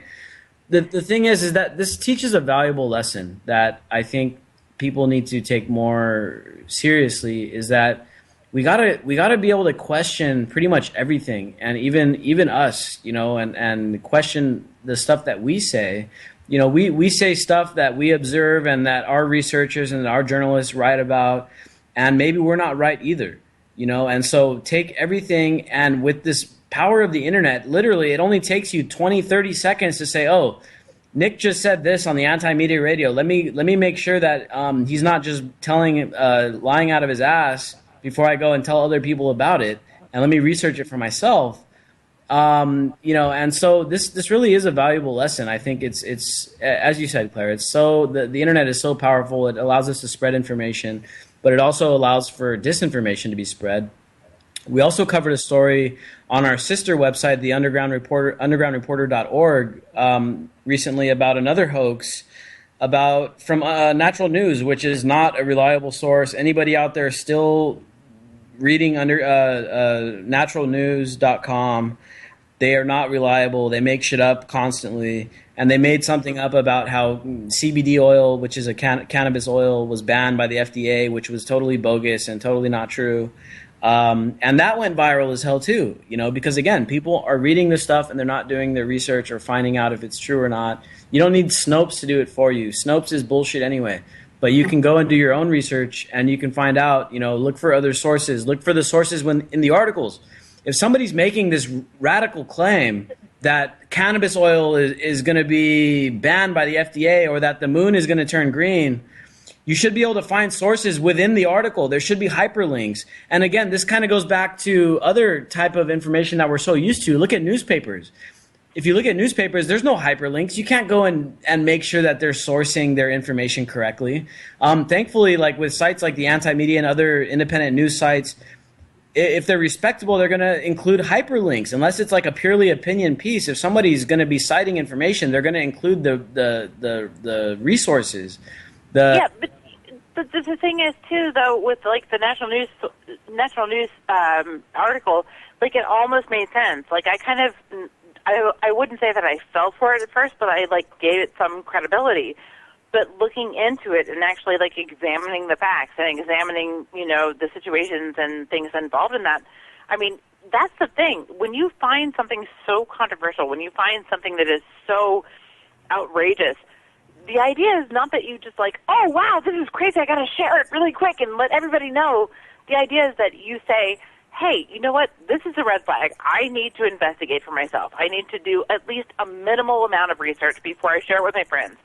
the thing is that this teaches a valuable lesson that I think people need to take more seriously, is that we gotta be able to question pretty much everything, and even us, and question the stuff that we say, You know, we say stuff that we observe and that our researchers and our journalists write about, and maybe we're not right either. You know, and so take everything, and with this power of the internet, literally it only takes you 20, 30 seconds to say, oh, Nick just said this on the anti-media radio. Let me make sure that he's not just lying out of his ass before I go and tell other people about it, and let me research it for myself. You know, and so this really is a valuable lesson. I think it's as you said, Claire, it's so the internet is so powerful. It allows us to spread information, but it also allows for disinformation to be spread. We also covered a story on our sister website, the undergroundreporter.org, recently about another hoax from Natural News, which is not a reliable source. Anybody out there still reading under naturalnews.com, they are not reliable. They make shit up constantly. And they made something up about how CBD oil, which is a cannabis oil, was banned by the FDA, which was totally bogus and totally not true. And that went viral as hell too, you know, because again, people are reading this stuff and they're not doing their research or finding out if it's true or not. You don't need Snopes to do it for you. Snopes is bullshit anyway. But you can go and do your own research and you can find out, you know, look for other sources. Look for the sources in the articles. If somebody's making this radical claim that cannabis oil is going to be banned by the FDA or that the moon is going to turn green, you should be able to find sources within the article. There should be hyperlinks. And again, this kind of goes back to other type of information that we're so used to. Look at newspapers. If you look at newspapers, there's no hyperlinks. You can't go and make sure that they're sourcing their information correctly. Thankfully, like with sites like the Anti-Media and other independent news sites, if they're respectable, they're going to include hyperlinks, unless it's like a purely opinion piece. If somebody's going to be citing information, they're going to include the resources. Yeah, but the thing is too, though, with like the National News article, like it almost made sense. Like I wouldn't say that I fell for it at first, but I like gave it some credibility. But looking into it and actually like examining the facts and examining, you know, the situations and things involved in that, I mean, that's the thing. When you find something so controversial, when you find something that is so outrageous, the idea is not that you just like, oh, wow, this is crazy, I got to share it really quick and let everybody know. The idea is that you say, hey, you know what, this is a red flag. I need to investigate for myself. I need to do at least a minimal amount of research before I share it with my friends.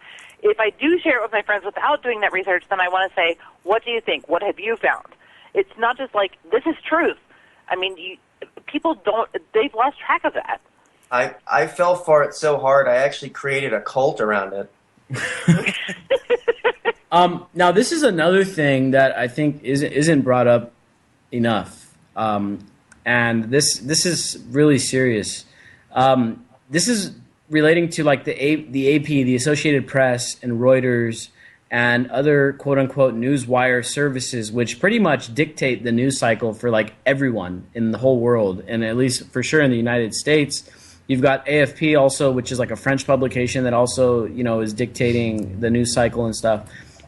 If I do share it with my friends without doing that research, then I want to say, what do you think? What have you found? It's not just like, this is truth. I mean, people they've lost track of that. I fell for it so hard, I actually created a cult around it. Now, this is another thing that I think isn't brought up enough, and this is really serious. This is relating to like the AP, the Associated Press, and Reuters, and other quote-unquote newswire services, which pretty much dictate the news cycle for like everyone in the whole world, and at least for sure in the United States. You've got AFP also, which is like a French publication that also, you know, is dictating the news cycle and stuff.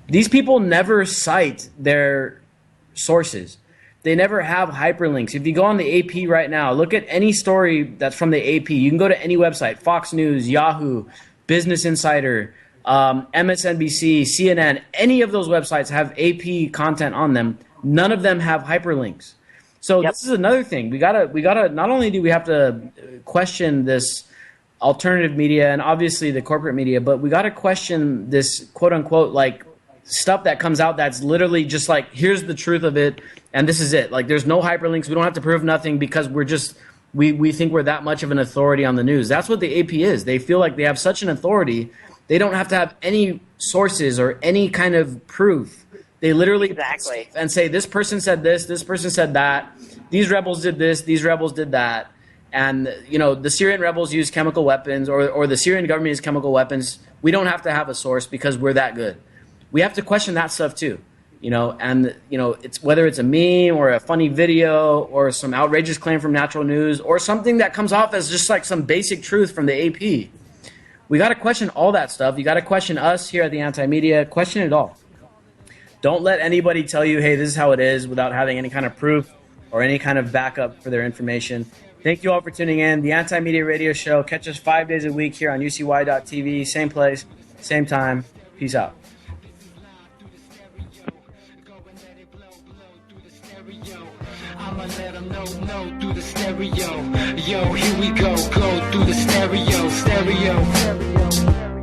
These people never cite their sources. They never have hyperlinks. If you go on the AP right now, look at any story that's from the AP. You can go to any website, Fox News, Yahoo, Business Insider, MSNBC, CNN. Any of those websites have AP content on them. None of them have hyperlinks. So This is another thing. We gotta. Not only do we have to question this alternative media and obviously the corporate media, but we gotta question this quote unquote like stuff that comes out that's literally just like, here's the truth of it, and this is it. Like, there's no hyperlinks. We don't have to prove nothing because we're just we think we're that much of an authority on the news. That's what the AP is. They feel like they have such an authority. They don't have to have any sources or any kind of proof. They literally and say, this person said this person said that, these rebels did this, these rebels did that. And, you know, the Syrian rebels use chemical weapons or the Syrian government uses chemical weapons. We don't have to have a source because we're that good. We have to question that stuff too, you know, and, you know, it's whether it's a meme or a funny video or some outrageous claim from Natural News or something that comes off as just like some basic truth from the AP. We got to question all that stuff. You got to question us here at the Anti-Media, question it all. Don't let anybody tell you, hey, this is how it is without having any kind of proof or any kind of backup for their information. Thank you all for tuning in. The Anti-Media Radio Show. Catch us 5 days a week here on UCY.tv. Same place, same time. Peace out. I'ma let them know through the stereo. Yo, here we go through the stereo.